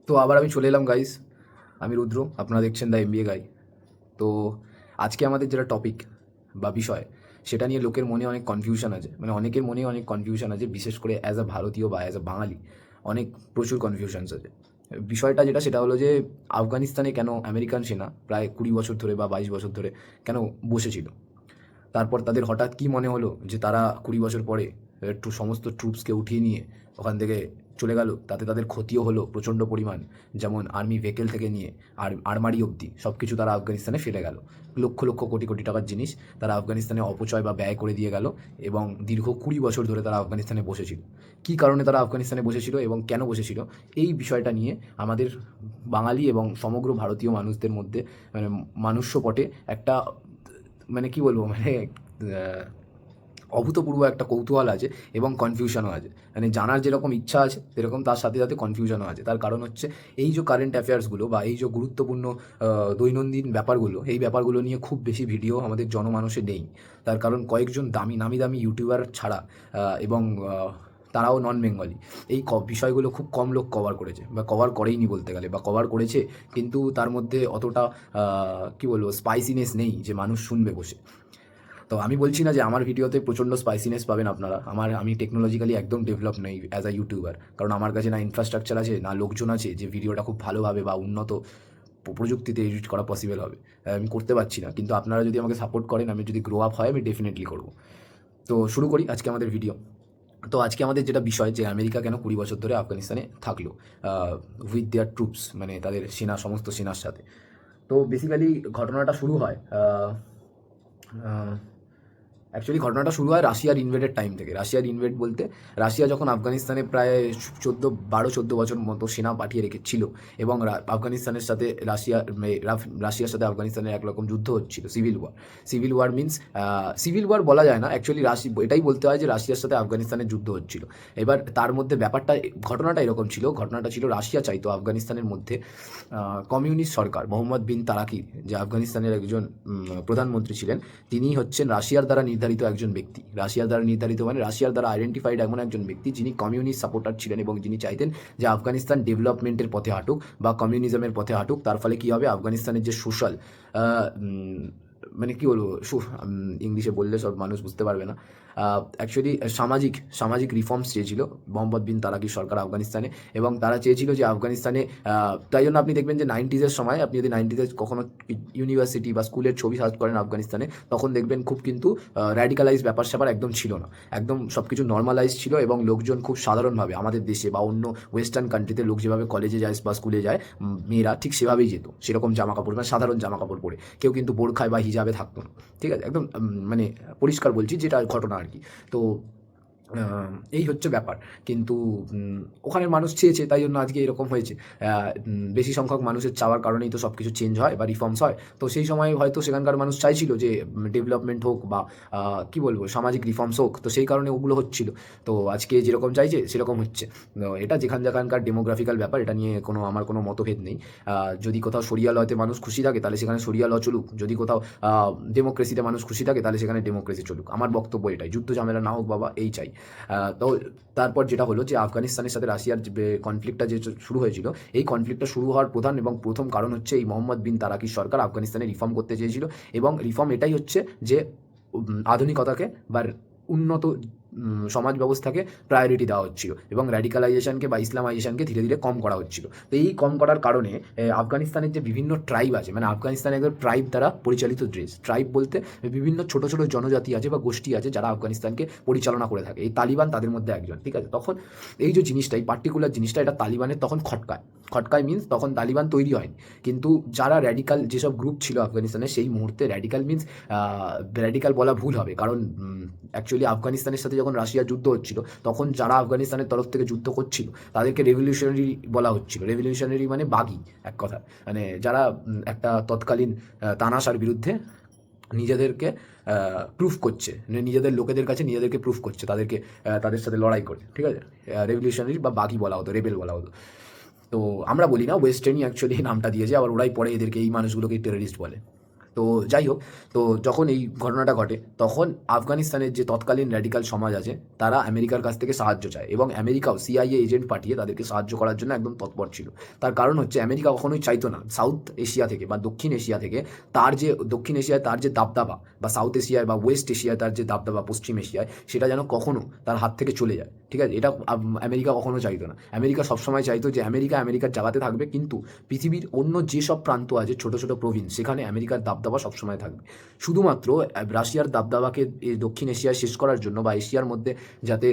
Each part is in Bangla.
তো আবার আমি চলে এলাম গাইস। আমি রুদ্র, আপনারা দেখছেন দ্য এমবিএ গাই। তো আজকে আমাদের যেটা টপিক বা বিষয়, সেটা নিয়ে লোকের মনে অনেক কনফিউশন আছে, মানে অনেকের মনে অনেক কনফিউশন আছে, বিশেষ করে অ্যাজ আ ভারতীয় বা অ্যাজ আ বাঙালি অনেক প্রচুর কনফিউশনস আছে। বিষয়টা যেটা সেটা হলো যে আফগানিস্তানে কেন আমেরিকান সেনা প্রায় 20 বছর ধরে বা 22 বছর ধরে কেন বসেছিল। তারপর তাদের হঠাৎ কি মনে হলো যে তারা 20 বছর পরে একটু সমস্ত ট্রুপসকে উঠিয়ে নিয়ে ওখান থেকে চলে গেল। তাতে তাদের ক্ষতিও হলো প্রচণ্ড পরিমাণ, যেমন আর্মি ভেহিকেল থেকে নিয়ে আর্মারি অবধি সব কিছু তারা আফগানিস্তানে ফেলে গেল। লক্ষ লক্ষ কোটি কোটি টাকার জিনিস তারা আফগানিস্তানে অপচয় বা ব্যয় করে দিয়ে গেল। এবং দীর্ঘ 20 বছর ধরে তারা আফগানিস্তানে বসেছিল। কী কারণে তারা আফগানিস্তানে বসেছিল এবং কেন বসেছিল, এই বিষয়টা নিয়ে আমাদের বাঙালি এবং সমগ্র ভারতীয় মানুষদের মধ্যে, মানে মানুষ্যপটে একটা, মানে কি বলবো, মানে অভূতপূর্ব একটা কৌতূহল আছে এবং কনফিউশনও আছে। মানে জানার যেরকম ইচ্ছা আছে সেরকম তার সাথে সাথে কনফিউশনও আছে। তার কারণ হচ্ছে এই যে কারেন্ট অ্যাফেয়ার্সগুলো বা এই যে গুরুত্বপূর্ণ দৈনন্দিন ব্যাপারগুলো, এই ব্যাপারগুলো নিয়ে খুব বেশি ভিডিও আমাদের জনমানসে নেই। তার কারণ কয়েকজন নামি দামি ইউটিউবার ছাড়া এবং তারাও নন বেঙ্গলি, এই বিষয়গুলো খুব কম লোক কভার করেছে বা কভার করেইনি বলতে গেলে, বা কভার করেছে কিন্তু তার মধ্যে অতটা কী বলবো স্পাইসিনেস নেই যে মানুষ শুনবে বসে। তো আমি বলছি না যে আমার ভিডিওতে প্রচণ্ড স্পাইসিনেস পাবেন আপনারা। আমি টেকনোলজিক্যালি একদম ডেভেলপ নই অ্যাজ আ ইউটিউবার, কারণ আমার কাছে না ইনফ্রাস্ট্রাকচার আছে না লোকজন আছে যে ভিডিওটা খুব ভালোভাবে বা উন্নত প্রযুক্তিতে এডিট করা পসিবল হবে। আমি করতে পারছি না, কিন্তু আপনারা যদি আমাকে সাপোর্ট করেন, আমি যদি গ্রো আপ হয়, আমি ডেফিনেটলি করব। তো শুরু করি আজকে আমাদের ভিডিও। তো আজকে আমাদের যেটা বিষয়, যে আমেরিকা কেন 20 বছর ধরে আফগানিস্তানে থাকলো উইথ দেয়ার ট্রুপস, মানে তাদের সেনা, সমস্ত সেনার সাথে। তো বেসিক্যালি ঘটনাটা শুরু হয় অ্যাকচুয়ালি ঘটনাটা শুরু হয় রাশিয়ার ইনভেডের টাইম থেকে। রাশিয়ার ইনভেড বলতে, রাশিয়া যখন আফগানিস্তানে প্রায় 14 মতো সেনা পাঠিয়ে রেখেছিল এবং আফগানিস্তানের সাথে রাশিয়ার সাথে আফগানিস্তানের একরকম যুদ্ধ হচ্ছিল, civil war. Civil war means, civil war বলা যায় না অ্যাকচুয়ালি, এটাই বলতে হয় যে রাশিয়ার সাথে আফগানিস্তানের যুদ্ধ হচ্ছিল। এবার তার মধ্যে ঘটনাটা এরকম ছিল, ঘটনাটা ছিল রাশিয়া চাইতো আফগানিস্তানের মধ্যে কমিউনিস্ট সরকার মোহাম্মদ বিন তারাকি, যে আফগানিস্তানের একজন প্রধানমন্ত্রী ছিলেন, তিনি হচ্ছেন রাশিয়ার দ্বারা নির্ধারিত একজন ব্যক্তি। রাশিয়ার দ্বারা নির্ধারিত মানে রাশিয়ার দ্বারা আইডেন্টিফাইড এমন একজন ব্যক্তি যিনি কমিউনিস্ট সাপোর্টার ছিলেন এবং যিনি চাইতেন যে আফগানিস্তান ডেভেলপমেন্টের পথে হাঁটুক বা কমিউনিজমের পথে হাঁটুক। তার ফলে কী হবে, আফগানিস্তানের যে সোশ্যাল, মানে কী বলবো, ইংলিশে বললে সব মানুষ বুঝতে পারবে না, অ্যাকচুয়ালি সামাজিক সামাজিক রিফর্মস চেয়েছিল মোহাম্মদ বিন তারাকি সরকার আফগানিস্তানে। এবং তারা চেয়েছিল যে আফগানিস্তানে, তাই জন্য আপনি দেখবেন যে 90s সময়, আপনি যদি 90s কখনো ইউনিভার্সিটি বা স্কুলের ছবি সার্চ করেন আফগানিস্তানে, তখন দেখবেন খুব কিন্তু র্যাডিকালাইজ ব্যাপার স্যাপার একদম ছিল না। একদম সব কিছু নর্মালাইজ ছিল এবং লোকজন খুব সাধারণভাবে, আমাদের দেশে বা অন্য ওয়েস্টার্ন কান্ট্রিতে লোক যেভাবে কলেজে যায় বা স্কুলে যায়, মেয়েরা ঠিক সেভাবেই যেত, সেরকম জামা কাপড়, মানে সাধারণ জামা কাপড় পরে। কেউ কিন্তু বোরখায় বা হিজাবে থাকতো না। ঠিক আছে, একদম মানে পরিষ্কার বলছি যেটা ঘটনা আর কি। তো এই হচ্ছে ব্যাপার। কিন্তু ওখানের মানুষ চেয়েছে, তাই জন্য আজকে এরকম হয়েছে। বেশি সংখ্যক মানুষের চাওয়ার কারণেই তো সব কিছু চেঞ্জ হয় বা রিফর্মস হয়। তো সেই সময় হয়তো সেখানকার মানুষ চাইছিল যে ডেভেলপমেন্ট হোক বা কী বলবো, সামাজিক রিফর্মস হোক, তো সেই কারণে ওগুলো হচ্ছিল। তো আজকে যেরকম চাইছে সেরকম হচ্ছে। তো এটা যেখানকার ডেমোগ্রাফিক্যাল ব্যাপার, এটা নিয়ে আমার কোনো মতভেদ নেই। যদি কোথাও শরিয়া লতে মানুষ খুশি থাকে তাহলে সেখানে শরিয়া ল চলুক, যদি কোথাও ডেমোক্রেসিতে মানুষ খুশি থাকে তাহলে সেখানে ডেমোক্রেসি চলুক। আমার বক্তব্য এটাই, যুদ্ধ ঝামেলা না হোক বাবা, এই চাই। তো তারপর যেটা হলো যে আফগানিস্তানের সাথে রাশিয়ার যে কনফ্লিক্টটা যে শুরু হয়েছিল, এই কনফ্লিক্টটা শুরু হওয়ার প্রথম কারণ হচ্ছে এই মোহাম্মদ বিন তারাকির সরকার আফগানিস্তানে রিফর্ম করতে চেয়েছিল। এবং রিফর্ম এটাই হচ্ছে যে আধুনিকতাকে বা উন্নত সমাজ ব্যবস্থাকে প্রায়োরিটি দেওয়া হচ্ছিল এবং র্যাডিকালাইজেশনকে বা ইসলামাইজেশনকে ধীরে ধীরে কম করা হচ্ছিল। তো এই কম করার কারণে আফগানিস্তানের যে বিভিন্ন ট্রাইব আছে, মানে আফগানিস্তানের একজন ট্রাইব দ্বারা পরিচালিত দেশ। ট্রাইব বলতে বিভিন্ন ছোট ছোট জনজাতি আছে বা গোষ্ঠী আছে যারা আফগানিস্তানকে পরিচালনা করে থাকে। এই তালিবান তাদের মধ্যে একজন। ঠিক আছে, তখন এই যে জিনিসটা, এই পার্টিকুলার জিনিসটা, এটা তালিবানের তখন খটকায় মিন্স তখন তালিবান তৈরি হয়নি। কিন্তু যারা র্যাডিকাল যেসব গ্রুপ ছিল আফগানিস্তানে সেই মুহূর্তে, র্যাডিকাল মিন্স, র্যাডিকাল বলা ভুল হবে, কারণ অ্যাকচুয়ালি আফগানিস্তানের সাথে যখন রাশিয়ার যুদ্ধ হচ্ছিল, তখন যারা আফগানিস্তানের তরফ থেকে যুদ্ধ করছিল তাদেরকে রেভলিউশনারি বলা হচ্ছিল। রেভলিউশনারি মানে বাগি, এক কথা, মানে যারা একটা তৎকালীন তানাশার বিরুদ্ধে নিজেদেরকে প্রুফ করছে, নিজেদের লোকেদের কাছে নিজেদেরকে প্রুফ করছে, তাদের সাথে লড়াই করে। ঠিক আছে, রেভলিউশনারি বা বাগি বলা হতো, রেবেল বলা হতো। তো আমরা বলি না, ওয়েস্টার্নই অ্যাকচুয়ালি নামটা দিয়েছে, আবার ওরাই পরে এদেরকে, এই মানুষগুলোকে টেররিস্ট বলে। তো যাই হোক, তো যখন এই ঘটনাটা ঘটে তখন আফগানিস্তানের যে তৎকালীন র্যাডিক্যাল সমাজ আছে তারা আমেরিকার কাছ থেকে সাহায্য চায়, এবং আমেরিকাও সিআইএ এজেন্ট পাঠিয়ে তাদেরকে সাহায্য করার জন্য একদম তৎপর ছিল। তার কারণ হচ্ছে আমেরিকা কখনোই চাইতো না সাউথ এশিয়া থেকে বা দক্ষিণ এশিয়া থেকে দক্ষিণ এশিয়ায় তার যে দাবদাবা, বা সাউথ এশিয়ায় বা ওয়েস্ট এশিয়ায় তার যে দাবদাবা পশ্চিম এশিয়ায়, সেটা যেন কখনো তার হাত থেকে চলে যায়। ঠিক আছে, এটা আমেরিকা কখনো চাইতো না। আমেরিকা সবসময় চাইতো যে আমেরিকার জায়গাতে থাকবে, কিন্তু পৃথিবীর অন্য যেসব প্রান্ত আছে, ছোট ছোট প্রভিন্স, সেখানে আমেরিকার দাবদাবা সবসময় থাকবে। শুধুমাত্র রাশিয়ার দাবদাবাকে এই দক্ষিণ এশিয়ায় শেষ করার জন্য, বা এশিয়ার মধ্যে যাতে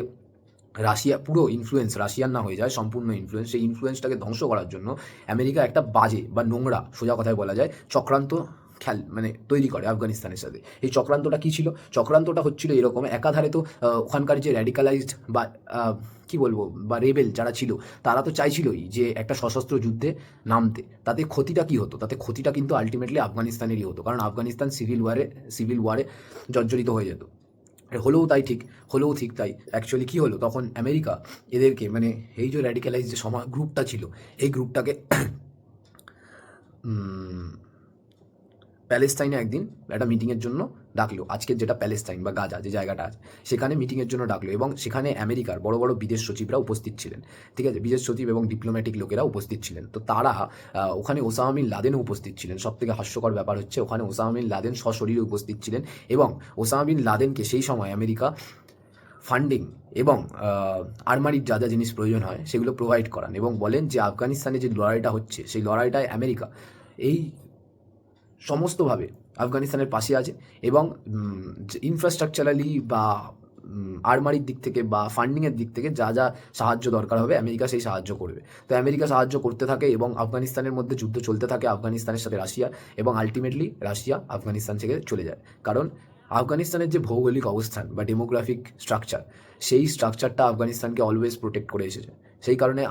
রাশিয়া পুরো ইনফ্লুয়েন্স রাশিয়ার না হয়ে যায়, সম্পূর্ণ ইনফ্লুয়েন্স, সেই ইনফ্লুয়েন্সটাকে ধ্বংস করার জন্য আমেরিকা একটা বাজে বা নোংরা, সোজা কথায় বলা যায়, চক্রান্ত তৈরি করে আফগানিস্তানের সাথে। এই চক্রান্তটা কী ছিল? চক্রান্তটা হচ্ছিল এরকম, একাধারে তো ওখানকার যে র্যাডিকালাইজড বা কী বলবো, বা রেবেল যারা ছিল, তারা তো চাইছিলই যে একটা সশস্ত্র যুদ্ধে নামতে। তাতে ক্ষতিটা কী হতো? তাতে ক্ষতিটা কিন্তু আলটিমেটলি আফগানিস্তানেরই হতো, কারণ আফগানিস্তান সিভিল ওয়ারে জর্জরিত হয়ে যেত। হলেও ঠিক তাই। অ্যাকচুয়ালি কী হলো, তখন আমেরিকা এদেরকে এই যে র্যাডিক্যালাইজ যে গ্রুপটা ছিল, এই গ্রুপটাকে প্যালেস্তাইনে একদিন একটা মিটিংয়ের জন্য ডাকলো, আজকের যেটা প্যালেস্তাইন বা গাজা যে জায়গাটা আছে, সেখানে মিটিংয়ের জন্য ডাকলো, এবং সেখানে আমেরিকার বড় বড় বিদেশ সচিবরা উপস্থিত ছিলেন। ঠিক আছে, বিদেশ সচিব এবং ডিপ্লোম্যাটিক লোকেরা উপস্থিত ছিলেন। তো তারা ওখানে ওসামা বিন লাদেনও উপস্থিত ছিলেন। সব থেকে হাস্যকর ব্যাপার হচ্ছে, ওখানে ওসামা বিন লাদেন সশরীরে উপস্থিত ছিলেন, এবং ওসামা বিন লাদেনকে সেই সময় আমেরিকা ফান্ডিং এবং আর্মারির যা যা জিনিস প্রয়োজন হয় সেগুলো প্রোভাইড করান, এবং বলেন যে আফগানিস্তানে যে লড়াইটা হচ্ছে, সেই লড়াইটায় আমেরিকা এই সমস্তভাবে আফগানিস্তানের পাশে আছে, এবং ইনফ্রাস্ট্রাকচারালি বা আর্মারির দিক থেকে বা ফান্ডিংয়ের দিক থেকে যা যা সাহায্য দরকার হবে, আমেরিকা সেই সাহায্য করবে। তো আমেরিকা সাহায্য করতে থাকে, এবং আফগানিস্তানের মধ্যে যুদ্ধ চলতে থাকে, আফগানিস্তানের সাথে রাশিয়া, এবং আলটিমেটলি রাশিয়া আফগানিস্তান থেকে চলে যায়। কারণ আফগানিস্তানের যে ভৌগোলিক অবস্থান বা ডেমোগ্রাফিক স্ট্রাকচার, সেই স্ট্রাকচারটা আফগানিস্তানকে অলওয়েজ প্রোটেক্ট করে এসেছে। সেই কারণে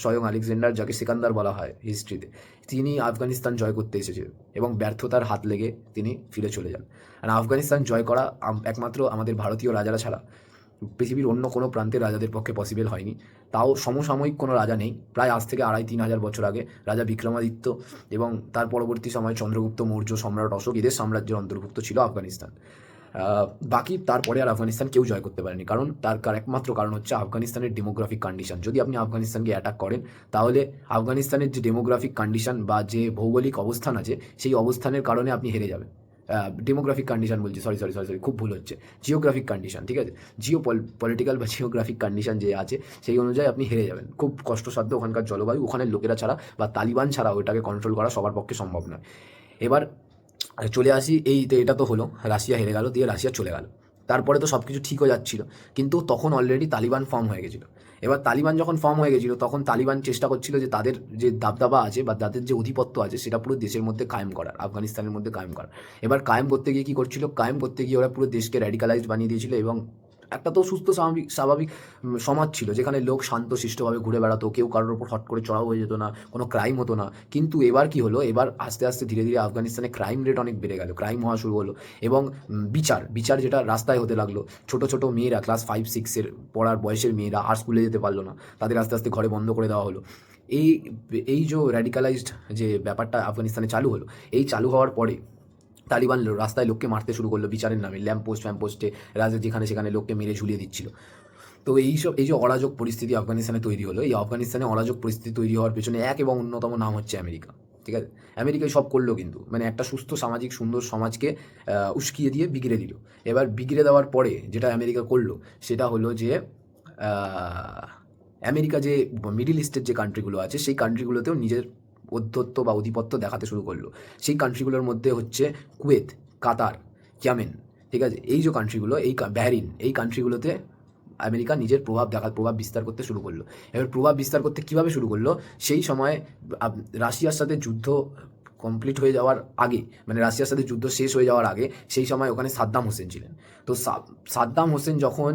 স্বয়ং আলেকজান্ডার, যাকে সিকান্দার বলা হয় হিস্ট্রিতে, তিনি আফগানিস্তান জয় করতে এসেছিলেন, এবং ব্যর্থতার হাত লেগে তিনি ফিরে চলে যান। আর আফগানিস্তান জয় করা একমাত্র আমাদের ভারতীয় রাজারা ছাড়া পৃথিবীর অন্য কোনো প্রান্তের রাজাদের পক্ষে পসিবল হয়নি। তাও সমসাময়িক কোনো রাজা নেই, প্রায় আজ থেকে 2500-3000 বছর আগে রাজা বিক্রমাদিত্য, এবং তার পরবর্তী সময়ে চন্দ্রগুপ্ত মৌর্য, সম্রাট অশোক, এদের সাম্রাজ্যের অন্তর্ভুক্ত ছিল আফগানিস্তান। বাকি তারপরে আর আফগানিস্তান কেউ জয় করতে পারেনি, কারণ একমাত্র কারণ হচ্ছে আফগানিস্তানের ডেমোগ্রাফিক কন্ডিশন। যদি আপনি আফগানিস্তানকে অ্যাটাক করেন, তাহলে আফগানিস্তানের যে ডেমোগ্রাফিক কন্ডিশন বা যে ভৌগোলিক অবস্থান আছে, সেই অবস্থানের কারণে আপনি হেরে যাবেন। ডেমোগ্রাফিক কন্ডিশন বলছি, সরি, খুব ভুল হচ্ছে, জিওগ্রাফিক কন্ডিশন। ঠিক আছে, পলিটিক্যাল বা জিওগ্রাফিক কন্ডিশন যে আছে, সেই অনুযায়ী আপনি হেরে যাবেন। খুব কষ্টসাধ্য ওখানকার জলবায়ু, ওখানের লোকেরা ছাড়া বা তালিবান ছাড়া ওটাকে কন্ট্রোল করা সবার পক্ষে সম্ভব নয়। এবার চলে আসি, এটা তো হলো, রাশিয়া হেরে গেল, দিয়ে রাশিয়া চলে গেল। তারপরে তো সব কিছু ঠিক হয়ে যাচ্ছিল, কিন্তু তখন অলরেডি তালিবান ফর্ম হয়ে গেছিলো। এবার তালিবান যখন ফর্ম হয়ে গেছিলো, তখন তালিবান চেষ্টা করছিল যে তাদের যে দাবদাবা আছে বা তাদের যে আধিপত্য আছে, সেটা পুরো দেশের মধ্যে কায়েম করার, আফগানিস্তানের মধ্যে কায়েম করার। এবার কায়েম করতে গিয়ে কী করছিল, কায়েম করতে গিয়ে ওরা পুরো দেশকে র্যাডিকালাইজড বানিয়ে দিয়েছিল, এবং একটা তো সুস্থ স্বাভাবিক সমাজ ছিল, যেখানে লোক শান্তশিষ্টভাবে ঘুরে বেড়াতো, কেউ কারোর ওপর হট করে চড়াও হয়ে যেত না, কোনো ক্রাইম হতো না। কিন্তু এবার কি হলো, এবার আস্তে আস্তে ধীরে ধীরে আফগানিস্তানে ক্রাইম রেট অনেক বেড়ে গেল, ক্রাইম হওয়া শুরু হলো, এবং বিচার যেটা রাস্তায় হতে লাগলো। ছোট ছোট মেয়েরা, ক্লাস 5-6-এর পড়ার বয়সের মেয়েরা আর স্কুলে যেতে পারলো না, তাদের আস্তে আস্তে ঘরে বন্ধ করে দেওয়া হলো। এই এই যে র্যাডিকালাইজড যে ব্যাপারটা আফগানিস্তানে চালু হলো, এই চালু হওয়ার পরে তালিবান রাস্তায় লোককে মারতে শুরু করলো বিচারের নামে, ল্যাম্পপোস্টে যেখানে সেখানে লোককে মেরে ঝুলিয়ে দিচ্ছিল। তো এই যে অরাজক পরিস্থিতি আফগানিস্তানে তৈরি হলো, এই আফগানিস্তানে অরাজক পরিস্থিতি তৈরি হওয়ার পেছনে এক এবং অন্যতম নাম হচ্ছে আমেরিকা। ঠিক আছে, আমেরিকাই সব করলো, কিন্তু একটা সুস্থ সামাজিক সুন্দর সমাজকে উস্কিয়ে দিয়ে বিগড়ে দিল। এবার বিগড়ে দেওয়ার পরে যেটা আমেরিকা করলো, সেটা হলো যে আমেরিকা যে মিডিল ইস্টের যে কান্ট্রিগুলো আছে, সেই কান্ট্রিগুলোতেও নিজের অধ্যত্ব বা আধিপত্য দেখাতে শুরু করলো। সেই কান্ট্রিগুলোর মধ্যে হচ্ছে কুয়েত, কাতার, ইয়ামেন। ঠিক আছে, এই যে কান্ট্রিগুলো, বাহরিন, এই কান্ট্রিগুলোতে আমেরিকা নিজের প্রভাব বিস্তার করতে শুরু করলো। এবার প্রভাব বিস্তার করতে কীভাবে শুরু করলো, সেই সময় রাশিয়ার সাথে যুদ্ধ কমপ্লিট হয়ে যাওয়ার আগে, রাশিয়ার সাথে যুদ্ধ শেষ হয়ে যাওয়ার আগে, সেই সময় ওখানে সাদ্দাম হোসেন ছিলেন। তো সাদ্দাম হোসেন যখন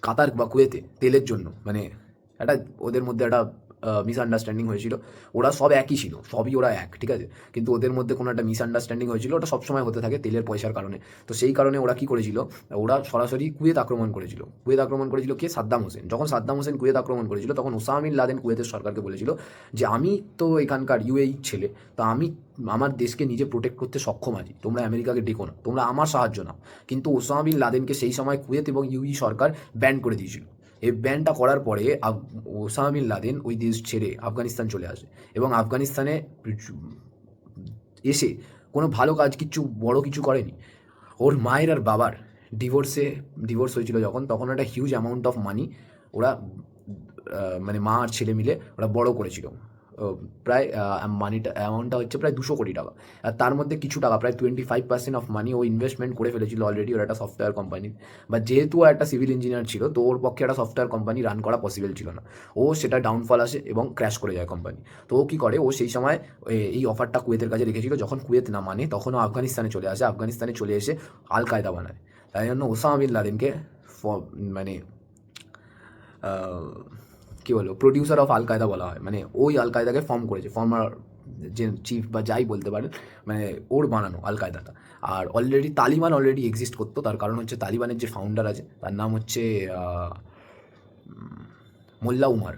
কাতার বা কুয়েতে তেলের জন্য, একটা ওদের মধ্যে একটা মিসআন্ডারস্ট্যান্ডিং হয়েছিল। ওরা সব একই ছিল, সবই ওরা এক, ঠিক আছে? কিন্তু ওদের মধ্যে কোনো একটা মিসআন্ডারস্ট্যান্ডিং হয়েছিল, ওটা সবসময় হতে থাকে তেলের পয়সার কারণে। তো সেই কারণে ওরা কী করেছিল, ওরা সরাসরি কুয়েত আক্রমণ করেছিল। কুয়েত আক্রমণ করেছিল কে? সাদ্দাম হোসেন। যখন সাদ্দাম হোসেন কুয়েত আক্রমণ করেছিল তখন ওসামা বিন লাদেন কুয়েতের সরকারকে বলেছিল যে আমি তো এখানকার ইউএই ছেলে, তো আমি আমার দেশকে নিজে প্রোটেক্ট করতে সক্ষম আছি, তোমরা আমেরিকাকে ডেকো না, তোমরা আমার সাহায্য নাও। কিন্তু ওসামা বিন লাদেনকে সেই সময় কুয়েত এবং ইউই সরকার ব্যান করে দিয়েছিল। এই ব্যানটা করার পরে ওসামা বিন লাদেন ওই দেশ ছেড়ে আফগানিস্তান চলে আসে এবং আফগানিস্তানে এসে কোনো ভালো কাজ, কিচ্ছু বড় কিছু করেনি। ওর মায়ের আর বাবার ডিভোর্স হয়েছিল যখন, তখন একটা হিউজ অ্যামাউন্ট অফ মানি ওরা মানে মা আর ছেলে মিলে ওরা বড় করেছিল। প্রায় মানিটা অ্যামাউন্টটা হচ্ছে প্রায় 200 কোটি টাকা। আর তার মধ্যে কিছু টাকা প্রায় 25% অফ মানি ও ইনভেস্টমেন্ট করে ফেলেছিল অলরেডি ওর একটা সফটওয়্যার কোম্পানি। বা যেহেতু ও একটা সিভিল ইঞ্জিনিয়ার ছিল, তো ওর পক্ষে একটা সফটওয়্যার কোম্পানি রান করা পসিবল ছিল না। ও সেটা ডাউনফল আসে এবং ক্র্যাশ করে যায় কোম্পানি। তো ও কী করে, ও সেই সময় এই অফারটা কুয়েতের কাছে রেখেছিল। যখন কুয়েত না মানে তখন ও আফগানিস্তানে চলে আসে। আফগানিস্তানে চলে এসে আল কায়দা বানায়। তাই জন্য ওসামা বিন লাদেনকে মানে কী বলবো, প্রডিউসার অফ আল কায়দা বলা হয়। মানে ওই আল কায়দাকে ফর্ম করেছে, ফর্মার যে চিফ বা যাই বলতে পারেন, মানে ওর বানানো আল কায়দাটা। আর তালিবান অলরেডি এক্সিস্ট করতো। তার কারণ হচ্ছে তালিবানের যে ফাউন্ডার আছে তার নাম হচ্ছে মোল্লা উমার।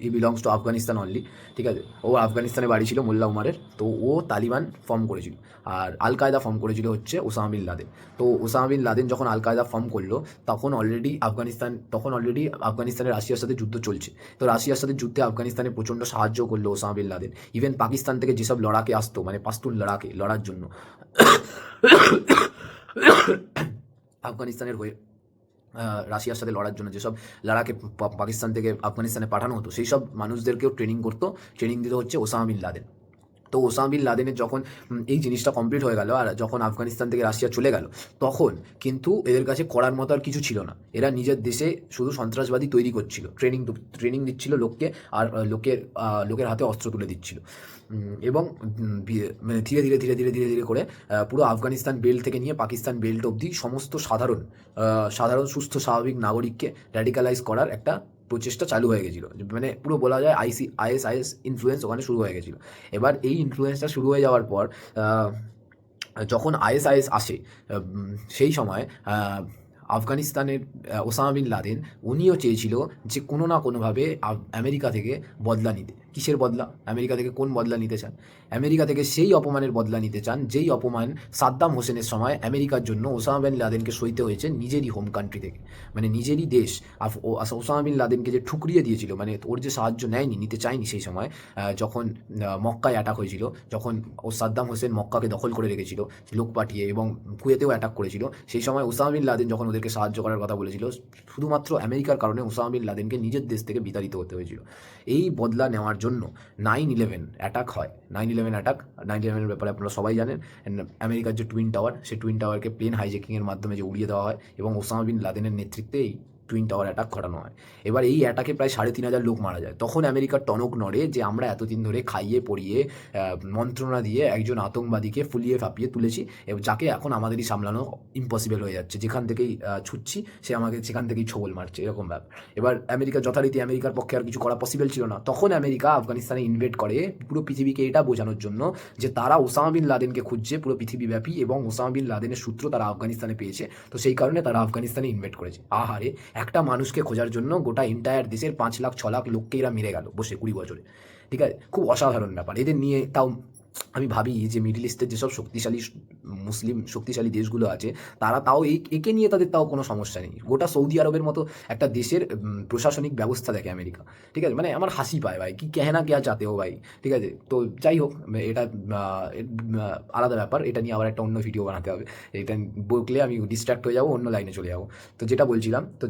ই বিলংস টু আফগানিস্তান অনলি, ঠিক আছে? ও আফগানিস্তানে বাড়ি ছিল মোল্লা উমারের। তো ও তালিবান ফর্ম করেছিল। আর আল কায়দা ফর্ম করেছিল হচ্ছে ওসামা বিন লাদেন। তো ওসামা বিন লাদেন যখন আল কায়দা ফর্ম করলো তখন অলরেডি আফগানিস্তানের রাশিয়ার সাথে যুদ্ধ চলছে। তো রাশিয়ার সাথে যুদ্ধে আফগানিস্তানে প্রচণ্ড সাহায্য করলো Osama bin Laden. Even Pakistan থেকে যেসব লড়াকে আসতো, মানে পাস্তুন লড়ার জন্য আফগানিস্তানের হয়ে রাশিয়ার সাথে লড়ার জন্য যেসব লড়াকে পাকিস্তান থেকে আফগানিস্তানে পাঠানো হতো, সেই সব মানুষদেরকেও ট্রেনিং দিতে হচ্ছে ওসামা বিন লাদেন। তো ওসামা বিন লাদেনের যখন এই জিনিসটা কমপ্লিট হয়ে গেল আর যখন আফগানিস্তান থেকে রাশিয়া চলে গেল, তখন কিন্তু এদের কাছে করার মতো আর কিছু ছিল না। এরা নিজের দেশে শুধু সন্ত্রাসবাদী তৈরি করছিল, ট্রেনিং দিচ্ছিল লোককে, আর লোকের হাতে অস্ত্র তুলে দিচ্ছিল। এবং মানে ধীরে ধীরে ধীরে ধীরে ধীরে ধীরে করে পুরো আফগানিস্তান বেল্ট থেকে নিয়ে পাকিস্তান বেল্ট অবধি সমস্ত সাধারণ সুস্থ স্বাভাবিক নাগরিককে র্যাডিক্যালাইজ করার একটা প্রচেষ্টা চালু হয়ে গেছিলো। মানে পুরো বলা যায় আইএস ইনফ্লুয়েন্স ওখানে শুরু হয়ে গেছিলো। এবার এই ইনফ্লুয়েন্সটা শুরু হয়ে যাওয়ার পর যখন আইএস আসে, সেই সময় আফগানিস্তানের ওসামা বিন লাদেন উনিও চেয়েছিল যে কোনো না কোনোভাবে আমেরিকা থেকে বদলা নিতে। কিসের বদলা? আমেরিকা থেকে কোন বদলা নিতে চান? আমেরিকা থেকে সেই অপমানের বদলা নিতে চান যেই অপমান সাদ্দাম হোসেনের সময় আমেরিকার জন্য ওসামা বিন লাদেনকে সইতে হয়েছে নিজেরই হোম কান্ট্রি থেকে, মানে নিজেরই দেশ। ওসামা বিন লাদেনকে যে ঠুকরিয়ে দিয়েছিল, মানে ওর যে সাহায্য নিতে চায়নি সেই সময়, যখন মক্কায় অ্যাটাক হয়েছিল, যখন সাদ্দাম হোসেন মক্কাকে দখল করে রেখেছিল লোক পাঠিয়ে, এবং কুয়েতেও অ্যাটাক করেছিল, সেই সময় ওসামা বিন লাদেন যখন ওদেরকে সাহায্য করার কথা বলেছিল, শুধুমাত্র আমেরিকার কারণে ওসামা বিন লাদেনকে নিজের দেশ থেকে বিতাড়িত হতে হয়েছিল। এই বদলা নেওয়ার জন্য 9/11 অ্যাটাক হয়। 9/11 ব্যাপারে আপনারা সবাই জানেন। আমেরিকার যে টুইন টাওয়ার, সেই টুইন টাওয়ারকে প্লেন হাইজ্যাকিংয়ের মাধ্যমে যে উড়িয়ে দেওয়া হয় এবং ওসামা বিন লাদেনের নেতৃত্বে এই টুইন টাওয়ার অ্যাটাক ঘটানো হয়। এবার এই অ্যাটাকে প্রায় 3,500 লোক মারা যায়। তখন আমেরিকার টনক নড়ে যে আমরা এতদিন ধরে খাইয়ে পড়িয়ে মন্ত্রণা দিয়ে একজন আতঙ্কবাদীকে ফুলিয়ে ফাঁপিয়ে তুলেছি, এবং যাকে এখন আমাদেরই সামলানো ইম্পসিবল হয়ে যাচ্ছে। যেখান থেকেই ছুটছি সে আমাকে সেখান থেকেই ছোবল মারছে, এরকম ব্যাপার। এবার যথারীতি আমেরিকার পক্ষে আর কিছু করা পসিবল ছিল না। তখন আমেরিকা আফগানিস্তানে ইনভেড করে পুরো পৃথিবীকে এটা বোঝানোর জন্য যে তারা ওসামা বিন লাদেনকে খুঁজছে পুরো পৃথিবীব্যাপী, এবং ওসামা বিন লাদেনের সূত্র তারা আফগানিস্তানে পেয়েছে। তো সেই কারণে তারা আফগানিস্তানে ইনভেড করেছে। আহারে, একটা মানুষকে খোঁজার জন্য গোটা এন্টায়ার দেশের 5 লাখ 6 লাখ লোককে এরা মেরে গেল বসে 20 বছরে, ঠিক আছে? খুব অসাধারণ ব্যাপার। এদের নিয়ে তাও আমি ভাবি যে মিডল ইস্টের যেসব শক্তিশালী দেশগুলো আছে, তারা তাও একে নিয়ে তাদের তাও কোনো সমস্যা নেই। গোটা সৌদি আরবের মতো একটা দেশের প্রশাসনিক ব্যবস্থা দেখে আমেরিকা, ঠিক আছে? মানে আমার হাসি পায় ভাই, কি কেহনা কেয়া চাতে হো ভাই, ঠিক আছে? তো যাই হোক, এটা আলাদা ব্যাপার। এটা নিয়ে আবার একটা অন্য ভিডিও বানাতে হবে। এটা বললে আমি ডিস্ট্র্যাক্ট হয়ে যাবো, অন্য লাইনে চলে যাবো। তো যেটা বলছিলাম, তো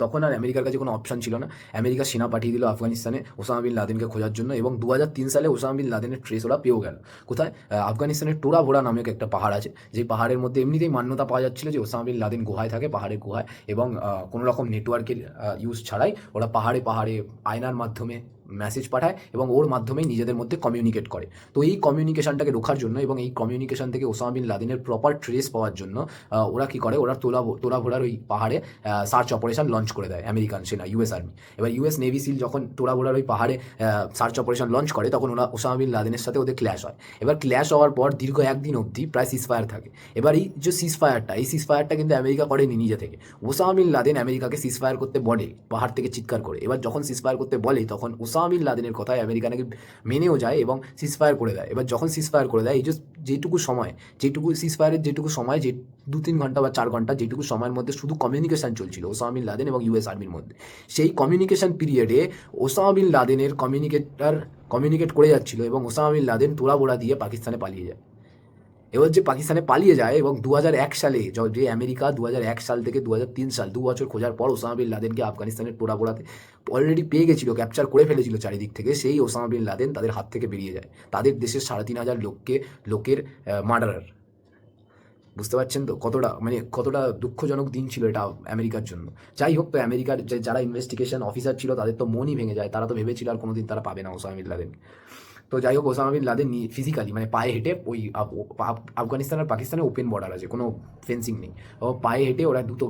তখন আর আমেরিকার কাছে কোনো অপশান ছিল না। আমেরিকা সেনা পাঠিয়ে দিল আফগানিস্তানে ওসামা বিন লাদেনকে খোঁজার জন্য, এবং 2003 সালে ওসামা বিন লাদেনের ট্রেস ওরা পেয়েও গেল। কোথায়? আফগানিস্তানের টোরা ভোরা নামে একটা পাহাড় আছে, যেই পাহাড়ের মধ্যে এমনিতেই মান্যতা পাওয়া যাচ্ছিল যে ওসামা বিন লাদেন গুহায় থাকে, পাহাড়ের গুহায়, এবং কোনো রকম নেটওয়ার্কের ইউজ ছাড়াই ওরা পাহাড়ে আয়নার মাধ্যমে মেসেজ পাঠায় এবং ওর মাধ্যমেই নিজেদের মধ্যে কমিউনিকেট করে। তো এই কমিউনিকেশনটাকে রোখার জন্য এবং এই কমিউনিকেশন থেকে ওসামা বিন লাদেনের প্রপার ট্রেস পাওয়ার জন্য ওরা কী করে, ওরা তোলাভোড়ার ওই পাহাড়ে সার্চ অপারেশন লঞ্চ করে দেয় আমেরিকান সেনা, ইউএস আর্মি। এবার ইউএস নেভি সিল যখন তোলাভোড়ার ওই পাহাড়ে সার্চ অপারেশন লঞ্চ করে তখন ওসামা বিন লাদেনের সাথে ওদের ক্ল্যাশ হয়। এবার ক্ল্যাশ হওয়ার পর দীর্ঘ একদিন অবধি প্রায় সিজফায়ার থাকে। এবার এই যে সিজফায়ারটা কিন্তু আমেরিকা করেনি নিজে থেকে। ওসামা বিন লাদেন আমেরিকাকে সিজফায়ার করতে বলে পাহাড় থেকে চিৎকার করে। এবার যখন সিজফায়ার করতে বলে তখন ওসামা বিন লাদেনের কথায় আমেরিকা নাকি মেনেও যায় এবং সিজফায়ার করে দেয়। এবার যখন সিজফায়ার করে দেয়, এই যে যেটুকু সিজফায়ারের যেটুকু সময়, যে 2-3 ঘন্টা বা 4 ঘন্টা যেটুকু সময়ের মধ্যে শুধু কমিউনিকেশন চলছিল ওসামা বিন লাদেন এবং ইউএস আর্মির মধ্যে, সেই কমিউনিকেশন পিরিয়ডে ওসামা বিন লাদেনের কমিউনিকেট করে যাচ্ছিল এবং ওসামা বিন লাদেন তোড়াবোড়া দিয়ে পাকিস্তানে পালিয়ে যায়। এবার যে পাকিস্তানে পালিয়ে যায় এবং 2001 সালে যে আমেরিকা 2001 সাল থেকে 2003 সাল 2 বছর খোঁজার পর ওসামা বিন লাদেনকে আফগানিস্তানের তোড়াবোড়াতে অলরেডি পেয়ে গেছিল, ক্যাপচার করে ফেলেছিল চারিদিক থেকে, সেই ওসামা বিন লাদেন তাদের হাত থেকে বেরিয়ে যায়, তাদের দেশের 3,500 লোকের মার্ডারার। বুঝতে পারছেন তো কতটা দুঃখজনক দিন ছিল এটা আমেরিকার জন্য। যাই হোক, তো আমেরিকার যারা ইনভেস্টিগেশন অফিসার ছিল তাদের তো মনই ভেঙে যায়, তারা তো ভেবেছিল আর কোনোদিন তারা পাবে না ওসামা বিন লাদেন। তো যাই হোক, ওসামা বিন লাদেন ফিজিক্যালি পায়ে হেঁটে ওই আফগানিস্তান আর পাকিস্তানের ওপেন বর্ডার আছে, কোনো ফেন্সিং নেই, ও পায়ে হেঁটে ওরা দুটো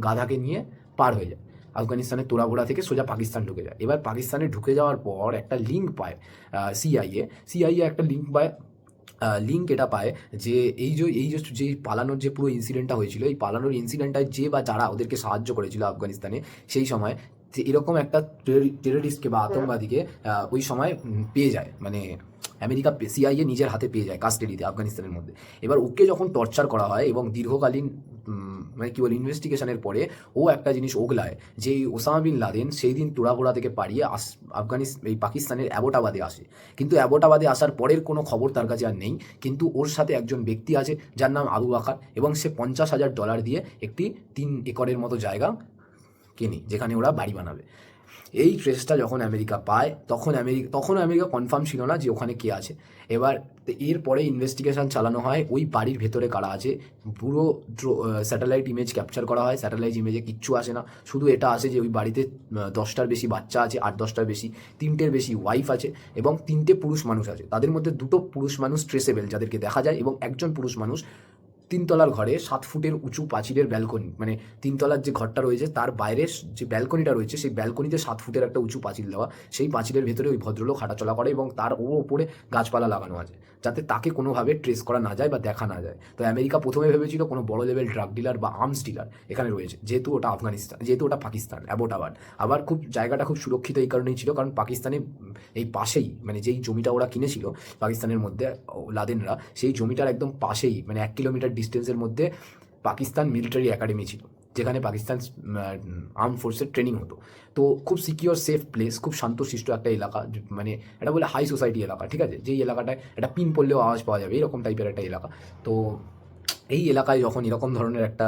গাধাকে নিয়ে পার হয়ে যায়, আফগানিস্তানের তোড়াভোড়া থেকে সোজা পাকিস্তান ঢুকে যায়। এবার পাকিস্তানে ঢুকে যাওয়ার পর একটা লিঙ্ক পায় সিআইএ একটা লিঙ্ক এটা পায় যে যে পালানোর যে পুরো ইনসিডেন্টটা হয়েছিল, এই পালানোর ইনসিডেন্টটায় যে বা যারা ওদেরকে সাহায্য করেছিল আফগানিস্তানে সেই সময়, যে এরকম একটা টেররিস্টকে বা আতঙ্কবাদীকে ওই সময় পেয়ে যায়, আমেরিকা সিআইএ নিজের হাতে পেয়ে যায় কাস্টাডিতে আফগানিস্তানের মধ্যে। এবার ওকে যখন টর্চার করা হয় এবং দীর্ঘকালীন ইনভেস্টিগেশনের পরে ও একটা জিনিস ওগলায় যে ওসামা বিন লাদেন সেই দিন তোড়াভোড়া থেকে পালিয়ে এই পাকিস্তানের অ্যাবোটাবাদে আসে, কিন্তু অ্যাবোটাবাদে আসার পরের কোনো খবর তার কাছে আর নেই। কিন্তু ওর সাথে একজন ব্যক্তি আছে যার নাম আবু বাকার, এবং সে $50,000 দিয়ে একটি 3 একরের মতো জায়গা কেনে যেখানে ওরা বাড়ি বানাবে। এই ট্রেসটা যখন আমেরিকা পায় তখন আমেরিকা কনফার্ম ছিল না যে ওখানে কে আছে। এবার এরপরে ইনভেস্টিগেশন চালানো হয় ওই বাড়ির ভেতরে কারা আছে, পুরো স্যাটেলাইট ইমেজ ক্যাপচার করা হয়। স্যাটেলাইট ইমেজে কিচ্ছু আসে না, শুধু এটা আসে যে ওই বাড়িতে 10টার বেশি বাচ্চা আছে, 8-10টার বেশি, 3টের বেশি ওয়াইফ আছে এবং 3টে পুরুষ মানুষ আছে। তাদের মধ্যে 2টো পুরুষ মানুষ ট্রেসেবল যাদেরকে দেখা যায়, এবং একজন পুরুষ মানুষ 3 তলার ঘরে 7 ফুটের উঁচু প্রাচীরের ব্যালকনি, 3 তলার যে ঘরটা রয়েছে তার বাইরের যে ব্যালকনিটা রয়েছে সেই ব্যালকনিতে 7 ফুটের একটা উঁচু পাঁচিল দেওয়া, সেই পাঁচিলের ভেতরে ওই ভদ্রলোক হাঁটাচলা করে এবং তার ওপরে গাছপালা লাগানো আছে যাতে তাকে কোনোভাবে ট্রেস করা না যায় বা দেখা না যায়। তো আমেরিকা প্রথমে ভেবেছিল কোনো বড় লেভেল ড্রাগ ডিলার বা আর্মস ডিলার এখানে রয়েছে, যেহেতু ওটা পাকিস্তান অ্যাবোটাবাদ। আবার জায়গাটা খুব সুরক্ষিত এই কারণেই ছিল কারণ পাকিস্তানে এই পাশেই যেই জমিটা ওরা কিনেছিল পাকিস্তানের মধ্যে লাদেনরা, সেই জমিটার একদম পাশেই 1 কিলোমিটার ডিস্টেন্সের মধ্যে পাকিস্তান মিলিটারি একাডেমি ছিল যেখানে পাকিস্তান আর্ম ফোর্সের ট্রেনিং হতো। তো খুব সিকিওর সেফ প্লেস, খুব শান্তশিষ্ট একটা এলাকা, এটা বলে হাই সোসাইটি এলাকা, ঠিক আছে, যেই এলাকাটায় একটা পিন পড়লেও আওয়াজ পাওয়া যাবে এরকম টাইপের একটা এলাকা। তো এই এলাকায় যখন এরকম ধরনের একটা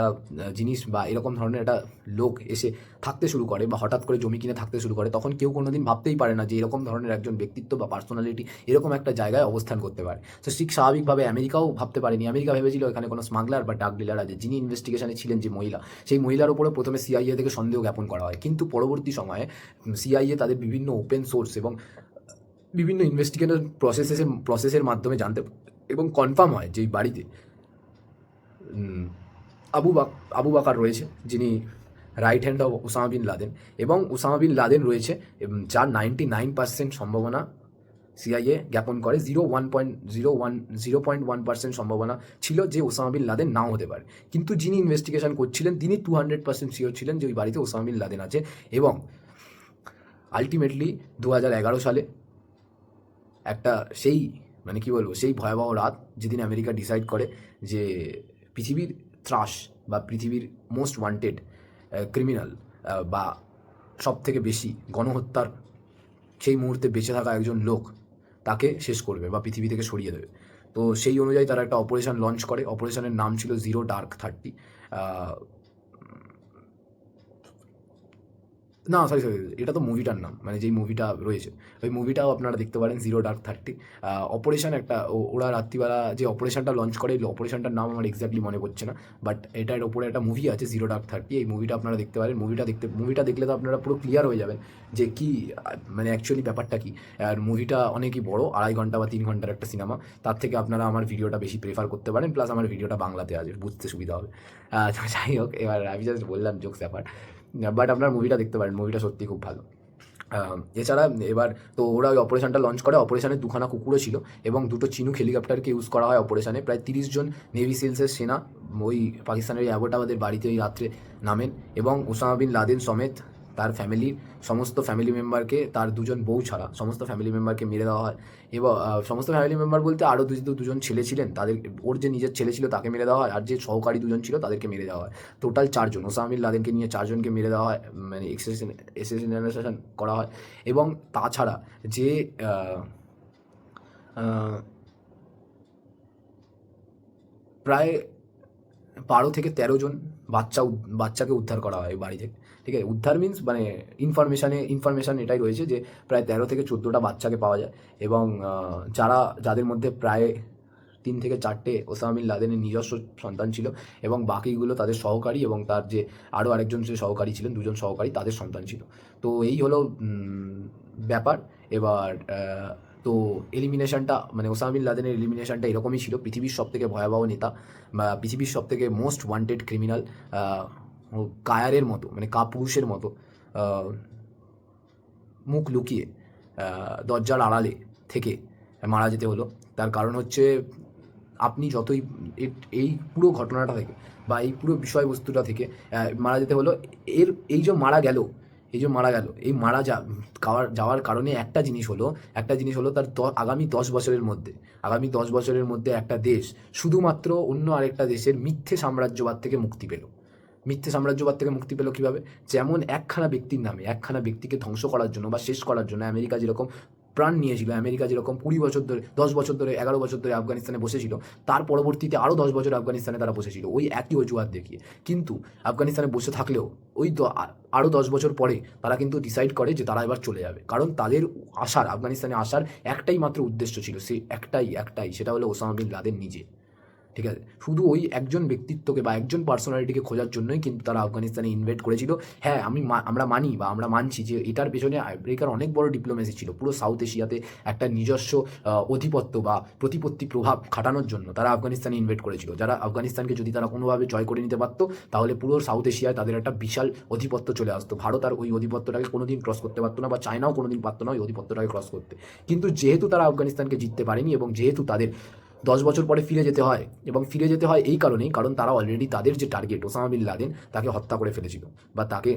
জিনিস বা এরকম ধরনের একটা লোক এসে থাকতে শুরু করে বা হঠাৎ করে জমি কিনে থাকতে শুরু করে, তখন কেউ কোনোদিন ভাবতেই পারে না যে এরকম ধরনের একজন ব্যক্তিত্ব বা পার্সোনালিটি এরকম একটা জায়গায় অবস্থান করতে পারে। তো ঠিক স্বাভাবিকভাবে আমেরিকাও ভাবতে পারেনি। আমেরিকা ভেবেছিল এখানে কোনো স্মাগলার বা ড্রাগ ডিলার আছে। যিনি ইনভেস্টিগেশনে ছিলেন যে মহিলা, সেই মহিলার উপরে প্রথমে সিআইএ থেকে সন্দেহ জ্ঞাপন করা হয়, কিন্তু পরবর্তী সময়ে সিআইএ তাদের বিভিন্ন ওপেন সোর্স এবং বিভিন্ন ইনভেস্টিগেশন প্রসেসের মাধ্যমে জানতে এবং কনফার্ম হয় যে এই বাড়িতে আবু বাকার রয়েছে, যিনি right hand of Osama bin Laden, এবং ওসামা বিন লাদেন রয়েছে যার 99% সম্ভাবনা সিআইএ জ্ঞাপন করে, 0.1% সম্ভাবনা ছিল যে ওসামা বিন লাদেন নাও হতে পারে। কিন্তু যিনি ইনভেস্টিগেশন করছিলেন তিনি 200% শিওর ছিলেন যে ওই বাড়িতে ওসামা বিন লাদেন আছে। এবং আলটিমেটলি 2011 সালে একটা সেই সেই ভয়াবহ রাত যেদিন আমেরিকা ডিসাইড করে যে পৃথিবীর ত্রাস বা পৃথিবীর মোস্ট ওয়ান্টেড ক্রিমিনাল বা সব থেকে বেশি গণহত্যার সেই মুহূর্তে বেঁচে থাকা একজন লোক তাকে শেষ করবে বা পৃথিবী থেকে সরিয়ে দেবে। তো সেই অনুযায়ী তারা একটা অপারেশন লঞ্চ করে। অপারেশনের নাম ছিল Zero Dark 30। না, সরি, সরি, এটা তো মুভিটার নাম, মানে যেই মুভিটা রয়েছে ওই মুভিটাও আপনারা দেখতে পারেন, জিরো ডার্ক 30। অপারেশন একটা ওরা রাত্রিবেলা যে অপারেশনটা লঞ্চ করে, এই অপারেশনটার নাম আমার এক্স্যাক্টলি মনে পড়ছে না, বাট এটার ওপরে একটা মুভি আছে জিরো ডার্ক 30। এই মুভিটা আপনারা দেখতে পারেন। মুভিটা দেখলে তো আপনারা পুরো ক্লিয়ার হয়ে যাবেন যে কি মানে অ্যাকচুয়ালি ব্যাপারটা কী। আর মুভিটা অনেকই বড়, 2.5 ঘন্টা বা 3 ঘন্টার একটা সিনেমা। তার থেকে আপনারা আমার ভিডিওটা বেশি প্রেফার করতে পারেন, প্লাস আমার ভিডিওটা বাংলাতে আছে, বুঝতে সুবিধা হবে। তো যাই হোক, এবার আমি জাস্ট বললাম জোকস ব্যাপার, বাট আপনার মুভিটা দেখতে পারেন, মুভিটা সত্যি খুব ভালো। এছাড়া এবার তো ওরা ওই অপারেশনটা লঞ্চ করে। অপারেশনে 2খানা কুকুরও ছিল এবং 2টো চিনুক হেলিকপ্টারকে ইউজ করা হয় অপারেশনে। প্রায় 30 জন নেভি সিলসের সেনা ওই পাকিস্তানের অ্যাবোটাবাদের বাড়িতে ওই রাত্রে নামেন এবং ওসামা বিন লাদেন সমেত তার ফ্যামিলির সমস্ত ফ্যামিলি মেম্বারকে, তার 2জন বউ ছাড়া সমস্ত ফ্যামিলি মেম্বারকে মেরে দেওয়া হয়। এবং সমস্ত ফ্যামিলি মেম্বার বলতে আরও 2জন ছেলে ছিলেন, তাদের ওর যে নিজের ছেলে ছিল তাকে মেরে দেওয়া হয়, আর যে সহকারী 2জন ছিল তাদেরকে মেরে দেওয়া হয়। টোটাল 4জন, ওসামা বিন লাদেনকে নিয়ে 4জনকে মেরে দেওয়া হয়, মানে এক্সেসিনেশন করা হয়। এবং তাছাড়া যে প্রায় 12 থেকে 13 জন বাচ্চাকে উদ্ধার করা হয় বাড়ি থেকে। ঠিক আছে, উদ্ধার মিন্স মানে ইনফরমেশান এটাই রয়েছে যে প্রায় 13 থেকে 14টা বাচ্চাকে পাওয়া যায়। এবং যাদের মধ্যে প্রায় 3 থেকে 4টে ওসামা বিন লাদেনের নিজস্ব সন্তান ছিল এবং বাকিগুলো তাদের সহকারী এবং তার যে আরও আরেকজন যে সহকারী ছিলেন, 2জন সহকারী, তাদের সন্তান ছিল। তো এই হলো ব্যাপার। এবার তো এলিমিনেশনটা, মানে ওসামা বিন লাদেনের এলিমিনেশনটা এরকমই ছিল। পৃথিবীর সবথেকে ভয়াবহ নেতা বা পৃথিবীর সবথেকে মোস্ট ওয়ান্টেড ক্রিমিনাল কায়ারের মতো, মানে কাপুরুষের মতো মুখ লুকিয়ে দরজার আড়ালে থেকে মারা যেতে হলো। তার কারণ হচ্ছে আপনি যতই এই পুরো ঘটনাটা থেকে বা এই পুরো বিষয়বস্তুটা থেকে মারা যেতে হলো। এই যে মারা গেল, এই যাওয়ার কারণে একটা জিনিস হলো তার আগামী 10 বছরের মধ্যে একটা দেশ শুধুমাত্র অন্য আরেকটা দেশের মিথ্যে সাম্রাজ্যবাদ থেকে মুক্তি পেল। কীভাবে? যেমন একখানা ব্যক্তির নামে, একখানা ব্যক্তিকে ধ্বংস করার জন্য বা শেষ করার জন্য আমেরিকা যেরকম প্রাণ নিয়েছিল, আমেরিকা যেরকম 20 বছর ধরে, 10 বছর ধরে, 11 বছর ধরে আফগানিস্তানে বসেছিল, তার পরবর্তীতে আরও 10 বছর আফগানিস্তানে তারা বসেছিল ওই একই অজুহাত দেখিয়ে। কিন্তু আফগানিস্তানে বসে থাকলেও আরও 10 বছর পরে তারা কিন্তু ডিসাইড করে যে তারা এবার চলে যাবে, কারণ তাদের আফগানিস্তানে আসার একটাই মাত্র উদ্দেশ্য ছিল, একটাই, সেটা হলো ওসামা বিন লাদেন নিজে। ঠিক আছে, শুধু ওই একজন ব্যক্তিত্বকে বা একজন পার্সোনালিটিকে খোঁজার জন্যই কিন্তু তারা আফগানিস্তানে ইনভেট করেছিল। হ্যাঁ, আমরা মানছি যে এটার পেছনে আমেরিকার অনেক বড় ডিপ্লোমেসি ছিল। পুরো সাউথ এশিয়াতে একটা নিজস্ব আধিপত্য বা প্রতিপত্তি প্রভাব খাটানোর জন্য তারা আফগানিস্তানে ইনভেট করেছিল। যারা আফগানিস্তানকে যদি তারা কোনোভাবে জয় করে নিতে পারতো, তাহলে পুরো সাউথ এশিয়ায় তাদের একটা বিশাল আধিপত্য চলে আসতো। ভারত আর ওই আধিপত্যটাকে কোনোদিন ক্রস করতে পারতো না, বা চায়নাও কোনোদিন পারতো না ওই আধিপত্যটাকে ক্রস করতে। কিন্তু যেহেতু তারা আফগানিস্তানকে জিততে পারেনি এবং যেহেতু তাদের 10 বছর পরে ফিরে যেতে হয়, এবং ফিরে যেতে হয় এই কারণেই, কারণ তারা অলরেডি তাদের যে টার্গেট ওসামা বিন লাদেন তাকে হত্যা করে ফেলেছিল বা তাকে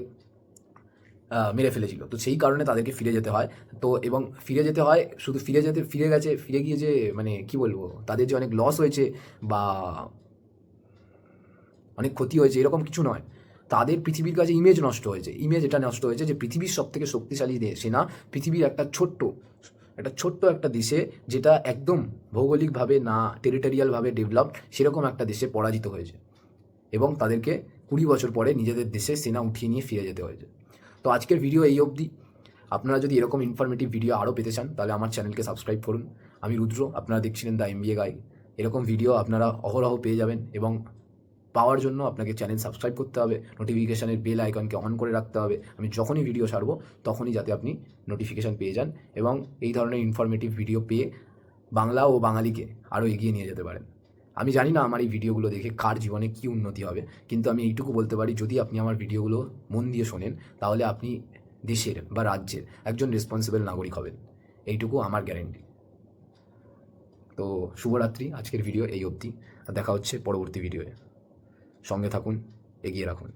মেরে ফেলেছিল। তো সেই কারণে তাদেরকে ফিরে যেতে হয়। তো এবং ফিরে যেতে হয়, শুধু ফিরে গিয়ে যে মানে কি বলবো, তাদের যে অনেক লস হয়েছে বা অনেক ক্ষতি হয়েছে এরকম কিছু নয়। তাদের পৃথিবীর কাছে ইমেজ এটা নষ্ট হয়েছে যে পৃথিবীর সবথেকে শক্তিশালী সেনা পৃথিবীর একটা ছোট্ট একটা দেশে, যেটা একদম ভৌগোলিকভাবে না টেরিটোরিয়ালভাবে ডেভেলপ, সেরকম একটা দেশে পরাজিত হয়েছে এবং তাদেরকে 20 বছর পরে নিজেদের দেশে সেনা উঠিয়ে নিয়ে ফিরে যেতে হয়েছে। তো আজকের ভিডিও এই অবধি। আপনারা যদি এরকম ইনফরমেটিভ ভিডিও আরও পেতে চান তাহলে আমার চ্যানেলকে সাবস্ক্রাইব করুন। আমি রুদ্র, আপনারা দেখছিলেন দ্য MBA গাই। এরকম ভিডিও আপনারা অহরহ পেয়ে যাবেন এবং পাওয়ার জন্য আপনাকে চ্যানেল সাবস্ক্রাইব করতে হবে, নোটিফিকেশানের বেল আইকনকে অন করে রাখতে হবে। আমি যখনই ভিডিও ছাড়বো তখনই যাতে আপনি নোটিফিকেশান পেয়ে যান এবং এই ধরনের ইনফরমেটিভ ভিডিও পেয়ে বাংলা ও বাঙালিকে আরও এগিয়ে নিয়ে যেতে পারেন। আমি জানি না আমার এই ভিডিওগুলো দেখে কার জীবনে কী উন্নতি হবে, কিন্তু আমি এইটুকু বলতে পারি, যদি আপনি আমার ভিডিওগুলো মন দিয়ে শোনেন তাহলে আপনি দেশের বা রাজ্যের একজন রেসপন্সিবল নাগরিক হবেন, এইটুকু আমার গ্যারেন্টি। তো শুভরাত্রি, আজকের ভিডিও এই অবধি, আর দেখা হচ্ছে পরবর্তী ভিডিওয়ে। সঙ্গে থাকুন, এগিয়ে রাখুন।